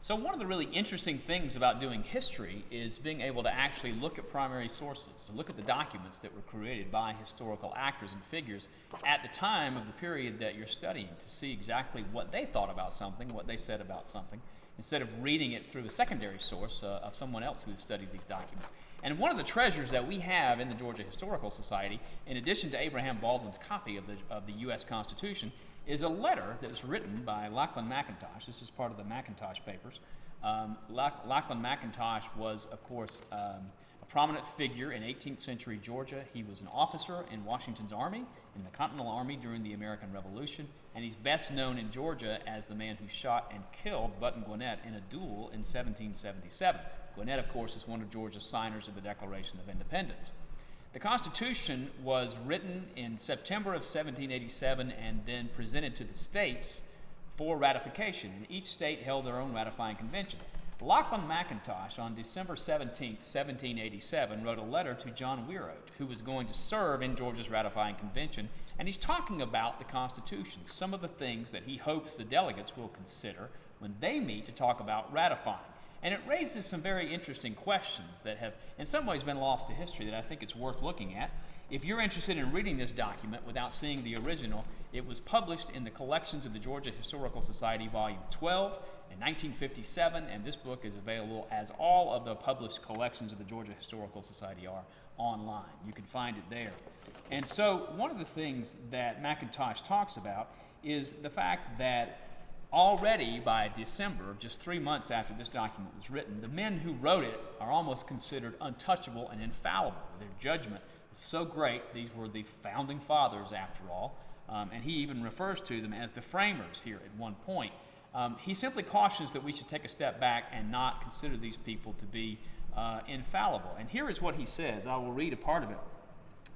So one of the really interesting things about doing history is being able to actually look at primary sources, look at the documents that were created by historical actors and figures at the time of the period that you're studying to see exactly what they thought about something, what they said about something, instead of reading it through a secondary source of someone else who's studied these documents. And one of the treasures that we have in the Georgia Historical Society, in addition to Abraham Baldwin's copy of the U.S. Constitution, is a letter that was written by Lachlan McIntosh. This is part of the McIntosh papers. Lachlan McIntosh was, of course, a prominent figure in 18th century Georgia. He was an officer in Washington's army, in the Continental Army during the American Revolution, and he's best known in Georgia as the man who shot and killed Button Gwinnett in a duel in 1777. Gwinnett, of course, is one of Georgia's signers of the Declaration of Independence. The Constitution was written in September of 1787 and then presented to the states for ratification, and each state held their own ratifying convention. Lachlan McIntosh, on December 17, 1787, wrote a letter to John Wheeroat, who was going to serve in Georgia's ratifying convention, and he's talking about the Constitution, some of the things that he hopes the delegates will consider when they meet to talk about ratifying. And it raises some very interesting questions that have, in some ways, been lost to history that I think it's worth looking at. If you're interested in reading this document without seeing the original, it was published in the Collections of the Georgia Historical Society, Volume 12, in 1957, and this book is available, as all of the published collections of the Georgia Historical Society are, online. You can find it there. And so one of the things that McIntosh talks about is the fact that already by December, just 3 months after this document was written, the men who wrote it are almost considered untouchable and infallible. Their judgment was so great. These were the founding fathers, after all, and he even refers to them as the framers here at one point. He simply cautions that we should take a step back and not consider these people to be infallible. And here is what he says. I will read a part of it.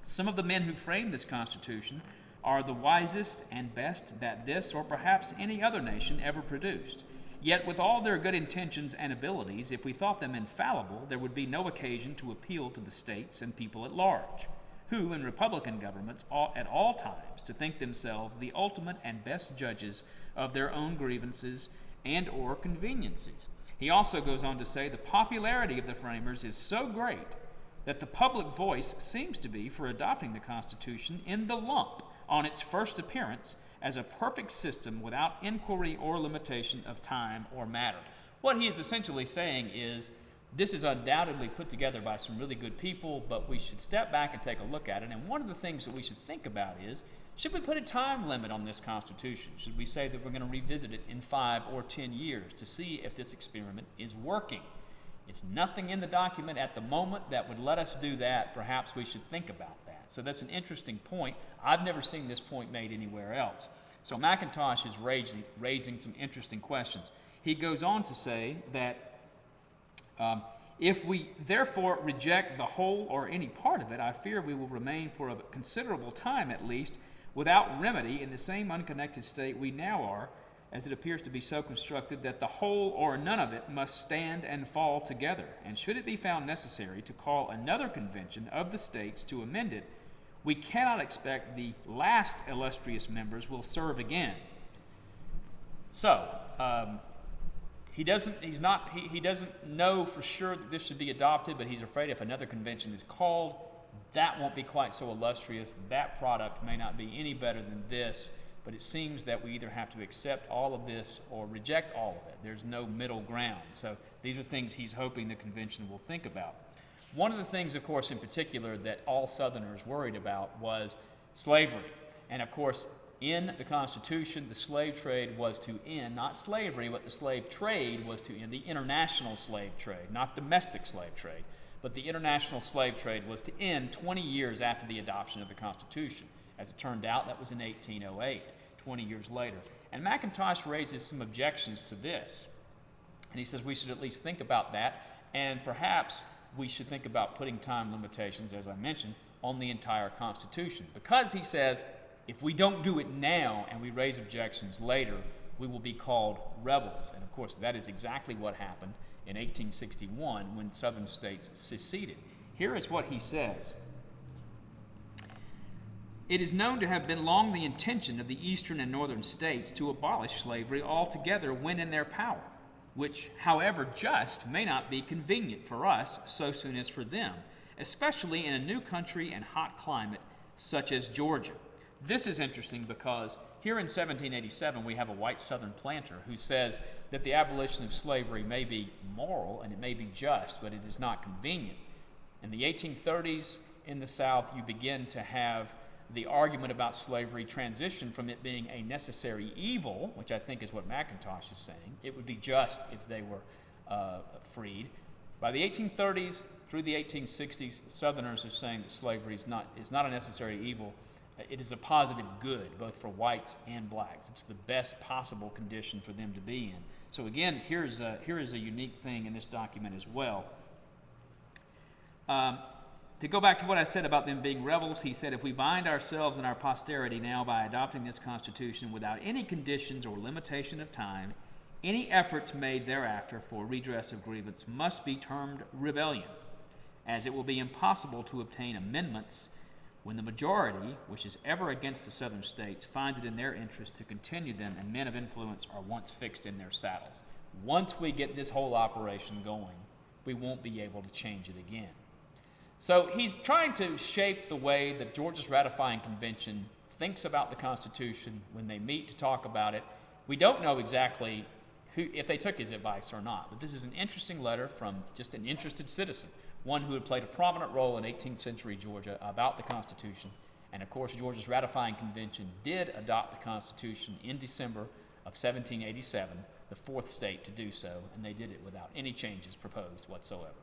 Some of the men who framed this Constitution are the wisest and best that this or perhaps any other nation ever produced. Yet with all their good intentions and abilities, if we thought them infallible, there would be no occasion to appeal to the states and people at large, who in republican governments ought at all times to think themselves the ultimate and best judges of their own grievances and or conveniences. He also goes on to say the popularity of the framers is so great that the public voice seems to be for adopting the Constitution in the lump on its first appearance as a perfect system without inquiry or limitation of time or matter. What he is essentially saying is this is undoubtedly put together by some really good people, but we should step back and take a look at it. And one of the things that we should think about is, should we put a time limit on this Constitution? Should we say that we're going to revisit it in 5 or 10 years to see if this experiment is working? It's nothing in the document at the moment that would let us do that. Perhaps we should think about that. So that's an interesting point. I've never seen this point made anywhere else. So McIntosh is raising some interesting questions. He goes on to say that if we therefore reject the whole or any part of it, I fear we will remain for a considerable time at least without remedy in the same unconnected state we now are, as it appears to be so constructed that the whole or none of it must stand and fall together. And should it be found necessary to call another convention of the states to amend it, we cannot expect the last illustrious members will serve again. So, he doesn't know for sure that this should be adopted, but he's afraid if another convention is called, that won't be quite so illustrious. That product may not be any better than this, but it seems that we either have to accept all of this or reject all of it. There's no middle ground. So these are things he's hoping the convention will think about. One of the things, of course, in particular that all Southerners worried about was slavery. And of course, in the Constitution, the slave trade was to end, not slavery, but the slave trade was to end, the international slave trade, not domestic slave trade, but the international slave trade was to end 20 years after the adoption of the Constitution. As it turned out, that was in 1808, 20 years later. And McIntosh raises some objections to this. And he says we should at least think about that, and perhaps we should think about putting time limitations, as I mentioned, on the entire Constitution. Because, he says, if we don't do it now and we raise objections later, we will be called rebels. And of course, that is exactly what happened in 1861 when Southern states seceded. Here is what he says. It is known to have been long the intention of the eastern and northern states to abolish slavery altogether when in their power. which, however just, may not be convenient for us so soon as for them, especially in a new country and hot climate such as Georgia. This is interesting because here in 1787 we have a white Southern planter who says that the abolition of slavery may be moral and it may be just, but it is not convenient. In the 1830s in the South, you begin to have the argument about slavery transition from it being a necessary evil, which I think is what McIntosh is saying. It would be just if they were freed. By the 1830s through the 1860s, Southerners are saying that slavery is not a necessary evil. It is a positive good, both for whites and blacks. It's the best possible condition for them to be in. So again, here is a unique thing in this document as well. To go back to what I said about them being rebels, he said, if we bind ourselves and our posterity now by adopting this Constitution without any conditions or limitation of time, any efforts made thereafter for redress of grievance must be termed rebellion, as it will be impossible to obtain amendments when the majority, which is ever against the Southern states, find it in their interest to continue them, and men of influence are once fixed in their saddles. Once we get this whole operation going, we won't be able to change it again. So he's trying to shape the way that Georgia's ratifying convention thinks about the Constitution when they meet to talk about it. We don't know exactly if they took his advice or not, but this is an interesting letter from just an interested citizen, one who had played a prominent role in 18th century Georgia about the Constitution. And of course, Georgia's ratifying convention did adopt the Constitution in December of 1787, the fourth state to do so, and they did it without any changes proposed whatsoever.